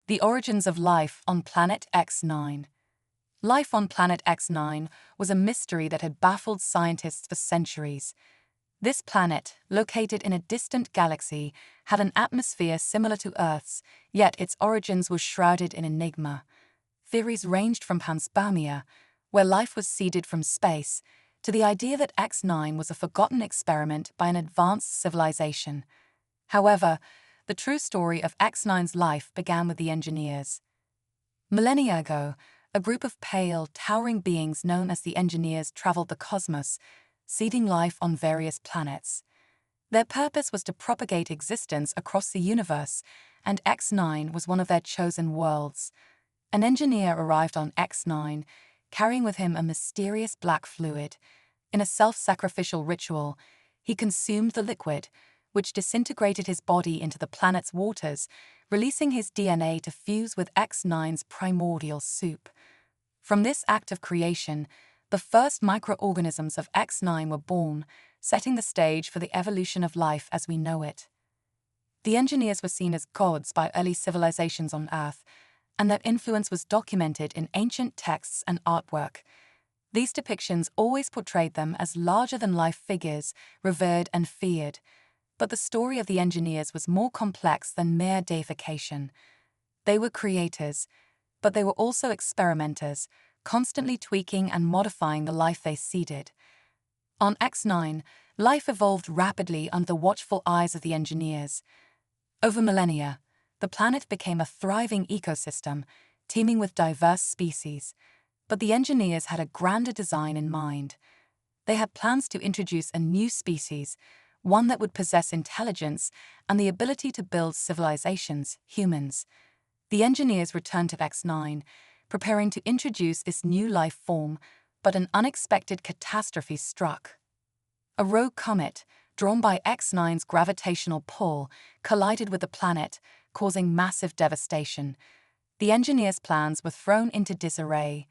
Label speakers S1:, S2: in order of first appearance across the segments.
S1: The origins of life on planet X9. Life on planet X9 was a mystery that had baffled scientists for centuries. This planet, located in a distant galaxy, had an atmosphere similar to Earth's, yet its origins were shrouded in enigma. Theories ranged from panspermia, where life was seeded from space, to the idea that X9 was a forgotten experiment by an advanced civilization. However, the true story of X9's life began with the engineers. Millennia ago, a group of pale, towering beings known as the engineers traveled the cosmos, seeding life on various planets. Their purpose was to propagate existence across the universe, and X9 was one of their chosen worlds. An engineer arrived on X9, carrying with him a mysterious black fluid. In a self-sacrificial ritual, he consumed the liquid, which disintegrated his body into the planet's waters, releasing his DNA to fuse with X9's primordial soup. From this act of creation, the first microorganisms of X9 were born, setting the stage for the evolution of life as we know it. The engineers were seen as gods by early civilizations on Earth, and their influence was documented in ancient texts and artwork. These depictions always portrayed them as larger-than-life figures, revered and feared. But the story of the engineers was more complex than mere deification. They were creators, but they were also experimenters, constantly tweaking and modifying the life they seeded. On X9, life evolved rapidly under the watchful eyes of the engineers. Over millennia, the planet became a thriving ecosystem, teeming with diverse species. But the engineers had a grander design in mind. They had plans to introduce a new species, one that would possess intelligence and the ability to build civilizations, humans. The engineers returned to X9, preparing to introduce this new life form, but an unexpected catastrophe struck. A rogue comet, drawn by X9's gravitational pull, collided with the planet, causing massive devastation. The engineers' plans were thrown into disarray.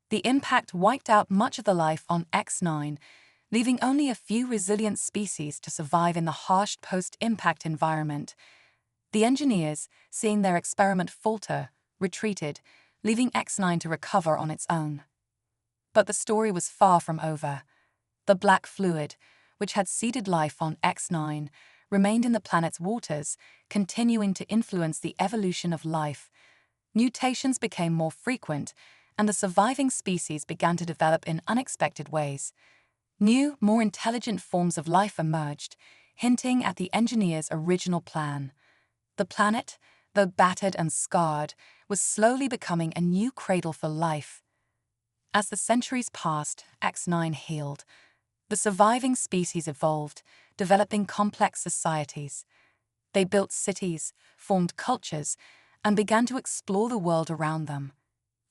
S1: The impact wiped out much of the life on X9, leaving only a few resilient species to survive in the harsh post-impact environment. The engineers, seeing their experiment falter, retreated, leaving X9 to recover on its own. But the story was far from over. The black fluid, which had seeded life on X9, remained in the planet's waters, continuing to influence the evolution of life. Mutations became more frequent, and the surviving species began to develop in unexpected ways. New, more intelligent forms of life emerged, hinting at the engineers' original plan. The planet, though battered and scarred, was slowly becoming a new cradle for life. As the centuries passed, X9 healed. The surviving species evolved, developing complex societies. They built cities, formed cultures, and began to explore the world around them.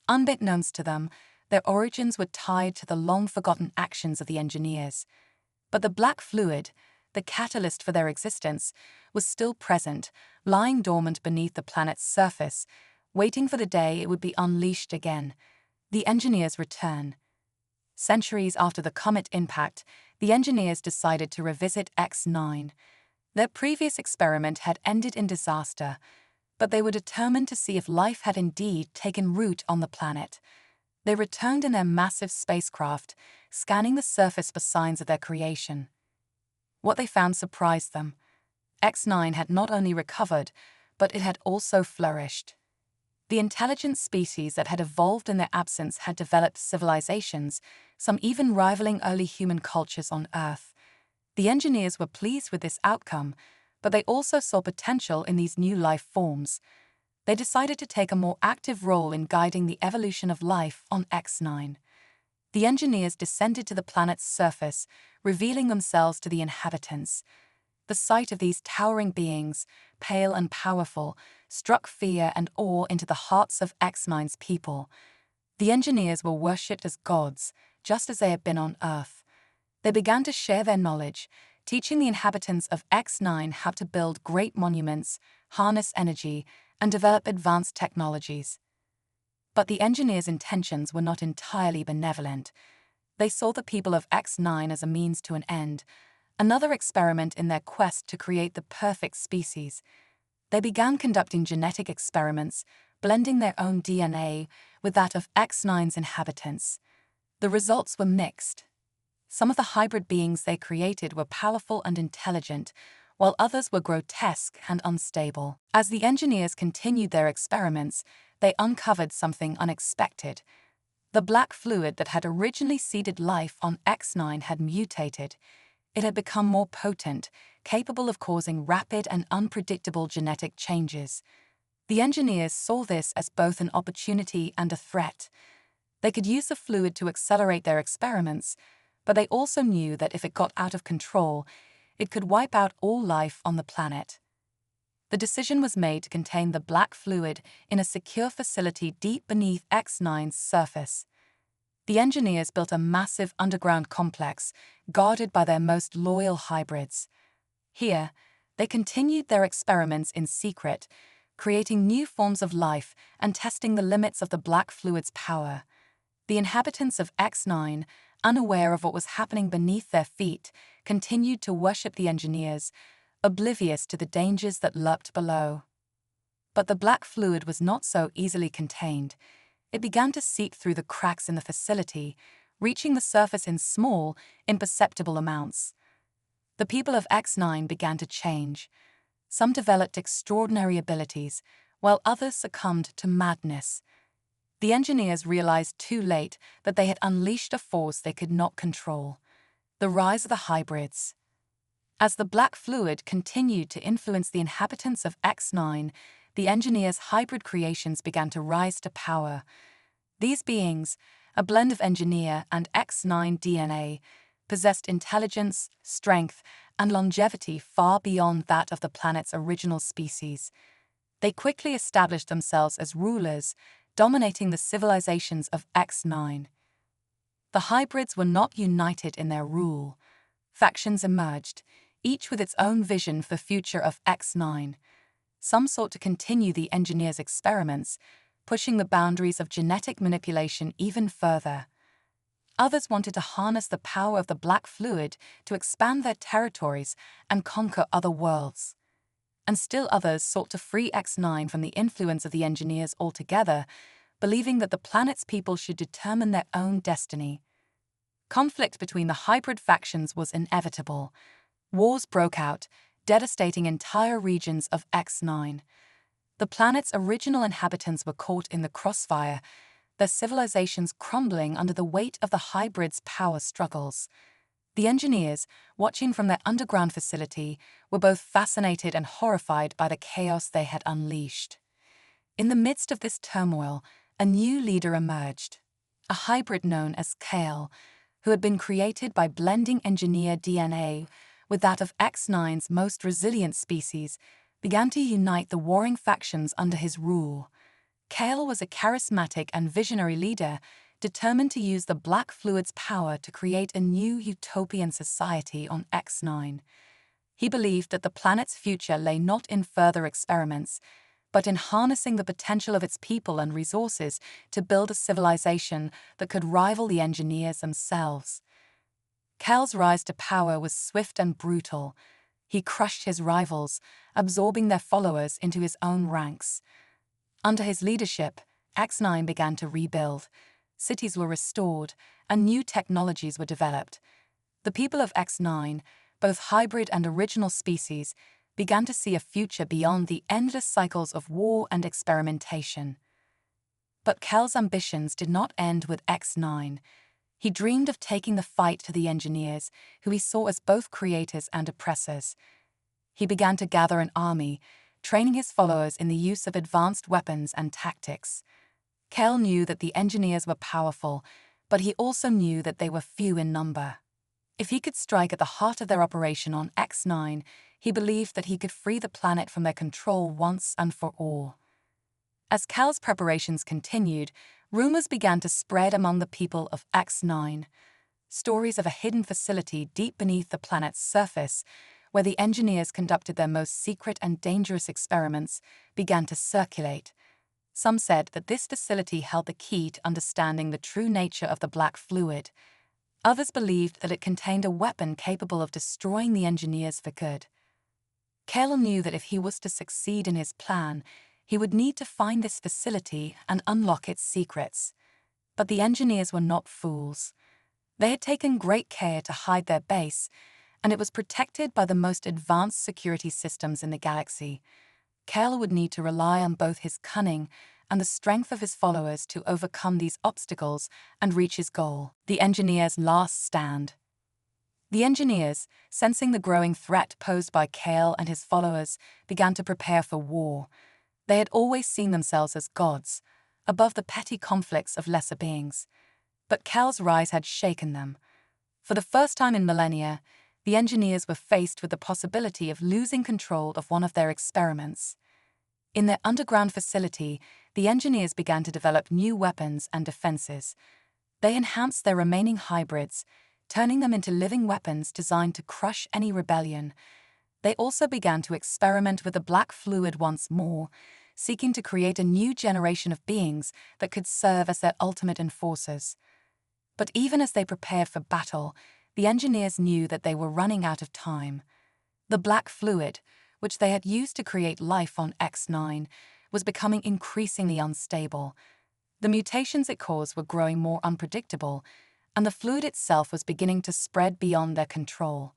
S1: Unbeknownst to them, their origins were tied to the long-forgotten actions of the engineers. But the black fluid, the catalyst for their existence, was still present, lying dormant beneath the planet's surface, waiting for the day it would be unleashed again. The engineers' return. Centuries after the comet impact, the engineers decided to revisit X9. Their previous experiment had ended in disaster, but they were determined to see if life had indeed taken root on the planet. They returned in their massive spacecraft, scanning the surface for signs of their creation. What they found surprised them. X9 had not only recovered, but it had also flourished. The intelligent species that had evolved in their absence had developed civilizations, some even rivaling early human cultures on Earth. The engineers were pleased with this outcome, but they also saw potential in these new life forms. They decided to take a more active role in guiding the evolution of life on X9. The engineers descended to the planet's surface, revealing themselves to the inhabitants. The sight of these towering beings, pale and powerful, struck fear and awe into the hearts of X9's people. The engineers were worshipped as gods, just as they had been on Earth. They began to share their knowledge, teaching the inhabitants of X9 how to build great monuments, harness energy, and develop advanced technologies. But the engineers' intentions were not entirely benevolent. They saw the people of X9 as a means to an end, another experiment in their quest to create the perfect species. They began conducting genetic experiments, blending their own DNA with that of X9's inhabitants. The results were mixed. Some of the hybrid beings they created were powerful and intelligent, while others were grotesque and unstable. As the engineers continued their experiments, they uncovered something unexpected. The black fluid that had originally seeded life on X9 had mutated. It had become more potent, capable of causing rapid and unpredictable genetic changes. The engineers saw this as both an opportunity and a threat. They could use the fluid to accelerate their experiments, but they also knew that if it got out of control, it could wipe out all life on the planet. The decision was made to contain the black fluid in a secure facility deep beneath X9's surface. The engineers built a massive underground complex, guarded by their most loyal hybrids. Here, they continued their experiments in secret, creating new forms of life and testing the limits of the black fluid's power. The inhabitants of X9, unaware of what was happening beneath their feet, continued to worship the engineers, oblivious to the dangers that lurked below. But the black fluid was not so easily contained. It began to seep through the cracks in the facility, reaching the surface in small, imperceptible amounts. The people of X9 began to change. Some developed extraordinary abilities, while others succumbed to madness. The engineers realized too late that they had unleashed a force they could not control: the rise of the hybrids. As the black fluid continued to influence the inhabitants of X9, the engineers' hybrid creations began to rise to power. These beings, a blend of engineer and X9 DNA, possessed intelligence, strength, and longevity far beyond that of the planet's original species. They quickly established themselves as rulers, dominating the civilizations of X9. The hybrids were not united in their rule. Factions emerged, each with its own vision for the future of X9. Some sought to continue the engineers' experiments, pushing the boundaries of genetic manipulation even further. Others wanted to harness the power of the black fluid to expand their territories and conquer other worlds. And still others sought to free X9 from the influence of the engineers altogether, believing that the planet's people should determine their own destiny. Conflict between the hybrid factions was inevitable. Wars broke out, devastating entire regions of X9. The planet's original inhabitants were caught in the crossfire, their civilizations crumbling under the weight of the hybrids' power struggles. The engineers, watching from their underground facility, were both fascinated and horrified by the chaos they had unleashed. In the midst of this turmoil, a new leader emerged, a hybrid known as Kale, who had been created by blending engineer DNA with that of X9's most resilient species, began to unite the warring factions under his rule. Kale was a charismatic and visionary leader, determined to use the black fluid's power to create a new utopian society on X9. He believed that the planet's future lay not in further experiments, but in harnessing the potential of its people and resources to build a civilization that could rival the engineers themselves. Kale's rise to power was swift and brutal. He crushed his rivals, absorbing their followers into his own ranks. Under his leadership, X9 began to rebuild. Cities were restored, and new technologies were developed. The people of X9, both hybrid and original species, began to see a future beyond the endless cycles of war and experimentation. But Kel's ambitions did not end with X9. He dreamed of taking the fight to the engineers, who he saw as both creators and oppressors. He began to gather an army, training his followers in the use of advanced weapons and tactics. Kel knew that the engineers were powerful, but he also knew that they were few in number. If he could strike at the heart of their operation on X9, he believed that he could free the planet from their control once and for all. As Kel's preparations continued, rumors began to spread among the people of X9. Stories of a hidden facility deep beneath the planet's surface, where the engineers conducted their most secret and dangerous experiments, began to circulate. Some said that this facility held the key to understanding the true nature of the black fluid. Others believed that it contained a weapon capable of destroying the engineers for good. Kale knew that if he was to succeed in his plan, He would need to find this facility and unlock its secrets. But the engineers were not fools. They had taken great care to hide their base, and it was protected by the most advanced security systems in the galaxy. Kale would need to rely on both his cunning and the strength of his followers to overcome these obstacles and reach his goal. The engineers' last stand. The engineers, sensing the growing threat posed by Kale and his followers, began to prepare for war. They had always seen themselves as gods, above the petty conflicts of lesser beings. But Kale's rise had shaken them. For the first time in millennia, the engineers were faced with the possibility of losing control of one of their experiments. In their underground facility, the engineers began to develop new weapons and defenses. They enhanced their remaining hybrids, turning them into living weapons designed to crush any rebellion. They also began to experiment with the black fluid once more, seeking to create a new generation of beings that could serve as their ultimate enforcers. But even as they prepared for battle, the engineers knew that they were running out of time. The black fluid, which they had used to create life on X9, was becoming increasingly unstable. The mutations it caused were growing more unpredictable, and the fluid itself was beginning to spread beyond their control.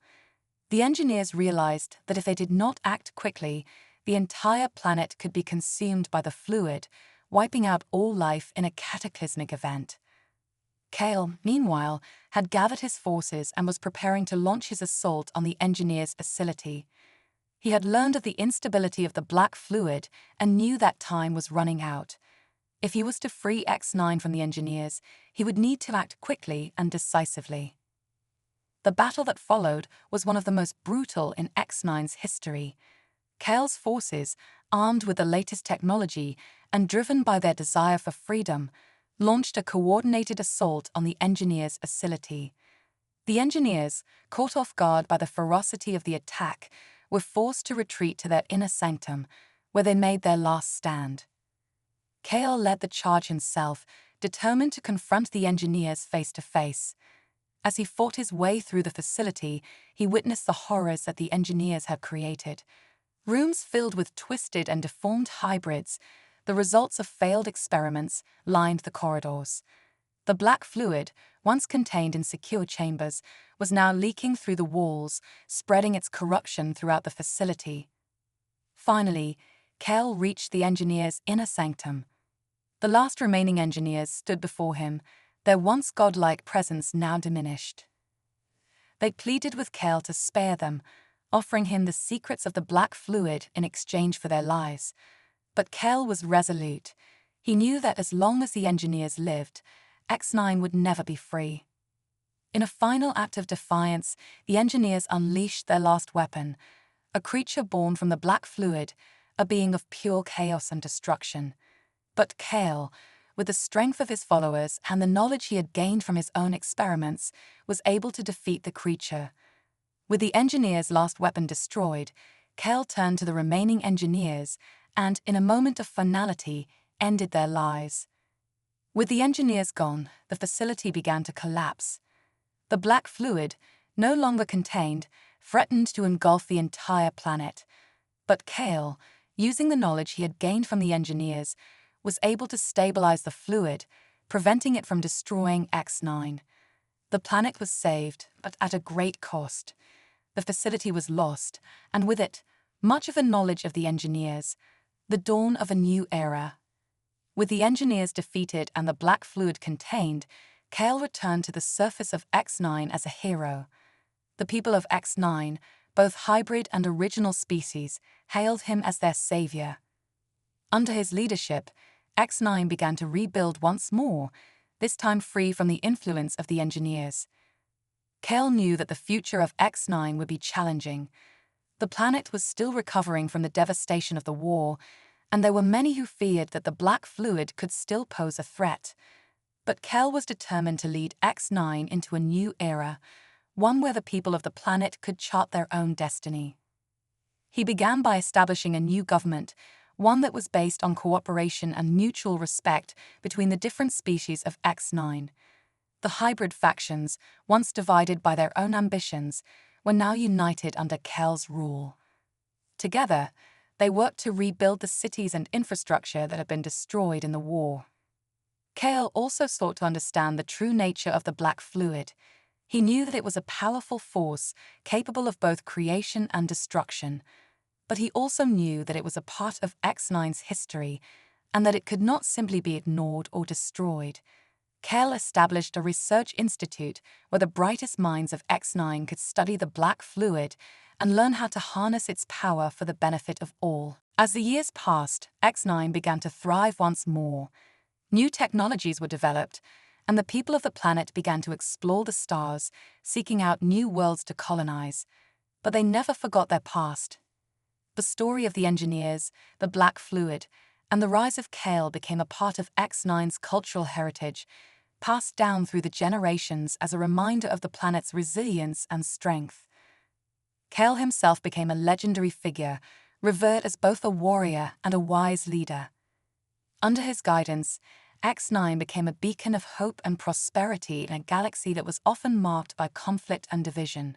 S1: The engineers realized that if they did not act quickly, the entire planet could be consumed by the fluid, wiping out all life in a cataclysmic event. Kale, meanwhile, had gathered his forces and was preparing to launch his assault on the engineers' facility. He had learned of the instability of the black fluid and knew that time was running out. If he was to free X9 from the engineers, he would need to act quickly and decisively. The battle that followed was one of the most brutal in X9's history. Kale's forces, armed with the latest technology and driven by their desire for freedom, launched a coordinated assault on the engineers' facility. The engineers, caught off guard by the ferocity of the attack, were forced to retreat to their inner sanctum, where they made their last stand. Kale led the charge himself, determined to confront the engineers face to face. As he fought his way through the facility, he witnessed the horrors that the engineers had created. Rooms filled with twisted and deformed hybrids, the results of failed experiments, lined the corridors. The black fluid, once contained in secure chambers, was now leaking through the walls, spreading its corruption throughout the facility. Finally, Kale reached the engineers' inner sanctum. The last remaining engineers stood before him, their once godlike presence now diminished. They pleaded with Kale to spare them, offering him the secrets of the black fluid in exchange for their lives. But Kale was resolute. He knew that as long as the engineers lived, X9 would never be free. In a final act of defiance, the engineers unleashed their last weapon, a creature born from the black fluid, a being of pure chaos and destruction. But Kale, with the strength of his followers and the knowledge he had gained from his own experiments, was able to defeat the creature. With the engineers' last weapon destroyed, Kale turned to the remaining engineers and, in a moment of finality, ended their lives. With the engineers gone, the facility began to collapse. The black fluid, no longer contained, threatened to engulf the entire planet. But Kale, using the knowledge he had gained from the engineers, was able to stabilize the fluid, preventing it from destroying X9. The planet was saved, but at a great cost. The facility was lost, and with it, much of the knowledge of the engineers, the dawn of a new era. With the engineers defeated and the black fluid contained, Kale returned to the surface of X9 as a hero. The people of X9, both hybrid and original species, hailed him as their savior. Under his leadership, X9 began to rebuild once more, this time free from the influence of the engineers. Kale knew that the future of X9 would be challenging. The planet was still recovering from the devastation of the war, and there were many who feared that the black fluid could still pose a threat. But Kale was determined to lead X9 into a new era, one where the people of the planet could chart their own destiny. He began by establishing a new government, one that was based on cooperation and mutual respect between the different species of X9. The hybrid factions, once divided by their own ambitions, were now united under Kale's rule. Together, They worked to rebuild the cities and infrastructure that had been destroyed in the war. Kale also sought to understand the true nature of the black fluid. He knew that it was a powerful force, capable of both creation and destruction. But he also knew that it was a part of X9's history, and that it could not simply be ignored or destroyed. Kale established a research institute where the brightest minds of X9 could study the black fluid and learn how to harness its power for the benefit of all. As the years passed, X9 began to thrive once more. New technologies were developed, and the people of the planet began to explore the stars, seeking out new worlds to colonize. But they never forgot their past. The story of the engineers, the black fluid, and the rise of Kale became a part of X9's cultural heritage, passed down through the generations as a reminder of the planet's resilience and strength. Kale himself became a legendary figure, revered as both a warrior and a wise leader. Under his guidance, X9 became a beacon of hope and prosperity in a galaxy that was often marked by conflict and division.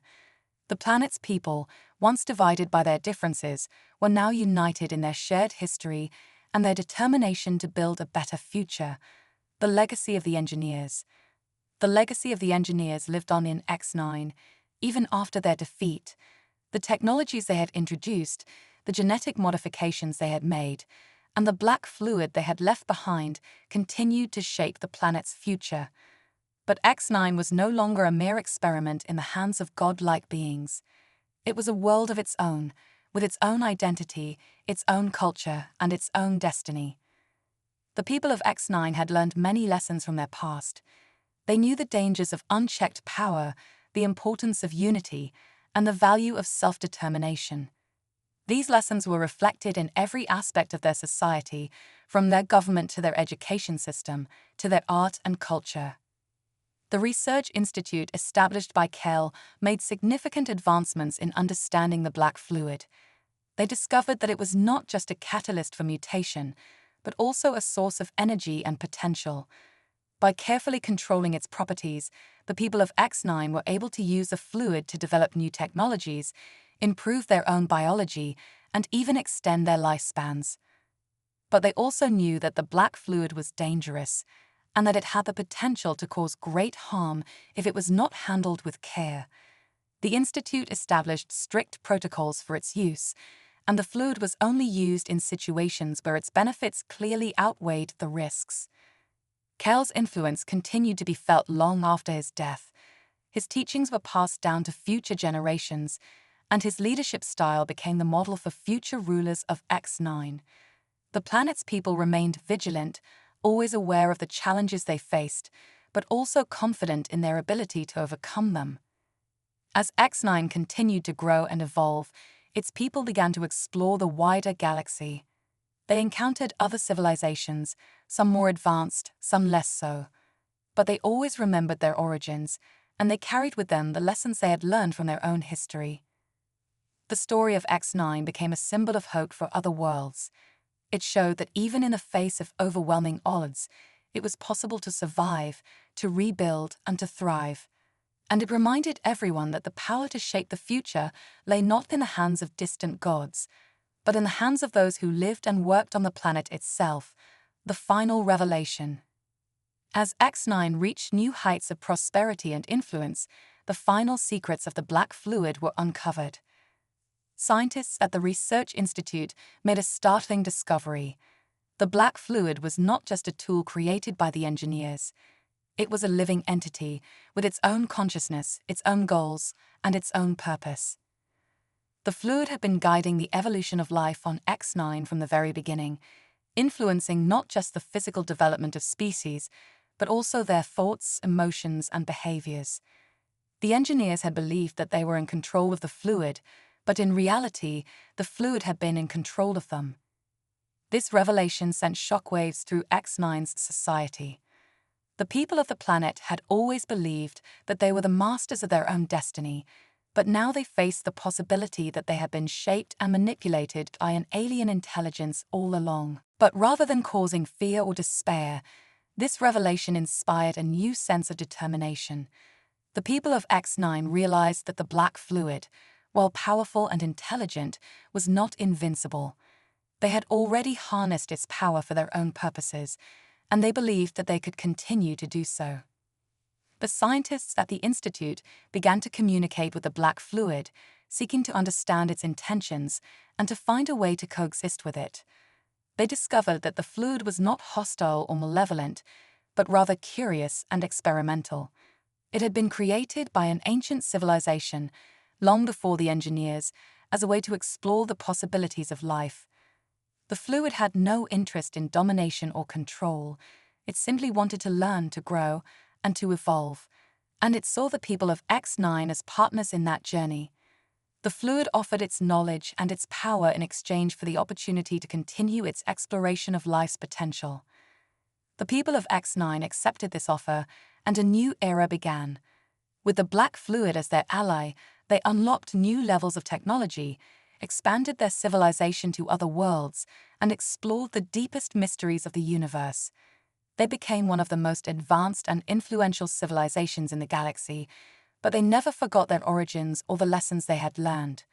S1: The planet's people, once divided by their differences, were now united in their shared history and their determination to build a better future. The legacy of the engineers. The legacy of the engineers lived on in X9, even after their defeat. The technologies they had introduced, the genetic modifications they had made, and the black fluid they had left behind continued to shape the planet's future. But X9 was no longer a mere experiment in the hands of godlike beings. It was a world of its own, with its own identity, its own culture, and its own destiny. The people of X9 had learned many lessons from their past. They knew the dangers of unchecked power, the importance of unity, and the value of self-determination. These lessons were reflected in every aspect of their society, from their government to their education system, to their art and culture. The research institute established by Kale made significant advancements in understanding the black fluid. They discovered that it was not just a catalyst for mutation, but also a source of energy and potential. By carefully controlling its properties, the people of X9 were able to use the fluid to develop new technologies, improve their own biology, and even extend their lifespans. But they also knew that the black fluid was dangerous, and that it had the potential to cause great harm if it was not handled with care. The Institute established strict protocols for its use, and the fluid was only used in situations where its benefits clearly outweighed the risks. Kale's influence continued to be felt long after his death. His teachings were passed down to future generations, and his leadership style became the model for future rulers of X9. The planet's people remained vigilant, always aware of the challenges they faced, but also confident in their ability to overcome them. As X9 continued to grow and evolve, its people began to explore the wider galaxy. They encountered other civilizations, some more advanced, some less so. But they always remembered their origins, and they carried with them the lessons they had learned from their own history. The story of X9 became a symbol of hope for other worlds. It showed that even in the face of overwhelming odds, it was possible to survive, to rebuild, and to thrive. And it reminded everyone that the power to shape the future lay not in the hands of distant gods, but in the hands of those who lived and worked on the planet itself, the final revelation. As X9 reached new heights of prosperity and influence, the final secrets of the black fluid were uncovered. Scientists at the Research Institute made a startling discovery. The black fluid was not just a tool created by the engineers. It was a living entity, with its own consciousness, its own goals, and its own purpose. The fluid had been guiding the evolution of life on X9 from the very beginning, influencing not just the physical development of species, but also their thoughts, emotions, and behaviors. The engineers had believed that they were in control of the fluid, but in reality, the fluid had been in control of them. This revelation sent shockwaves through X9's society. The people of the planet had always believed that they were the masters of their own destiny, but now they faced the possibility that they had been shaped and manipulated by an alien intelligence all along. But rather than causing fear or despair, this revelation inspired a new sense of determination. The people of X9 realized that the black fluid, while powerful and intelligent, was not invincible. They had already harnessed its power for their own purposes, and they believed that they could continue to do so. The scientists at the Institute began to communicate with the black fluid, seeking to understand its intentions and to find a way to coexist with it. They discovered that the fluid was not hostile or malevolent, but rather curious and experimental. It had been created by an ancient civilization, long before the engineers, as a way to explore the possibilities of life. The fluid had no interest in domination or control. It simply wanted to learn to grow and to evolve, and it saw the people of X9 as partners in that journey. The fluid offered its knowledge and its power in exchange for the opportunity to continue its exploration of life's potential. The people of X9 accepted this offer, and a new era began. With the black fluid as their ally, they unlocked new levels of technology, expanded their civilization to other worlds, and explored the deepest mysteries of the universe. They became one of the most advanced and influential civilizations in the galaxy, but they never forgot their origins or the lessons they had learned.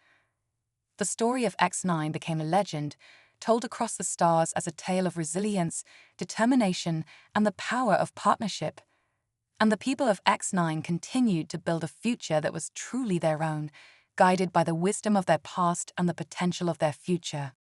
S1: The story of X9 became a legend, told across the stars as a tale of resilience, determination, and the power of partnership. And the people of X9 continued to build a future that was truly their own, guided by the wisdom of their past and the potential of their future.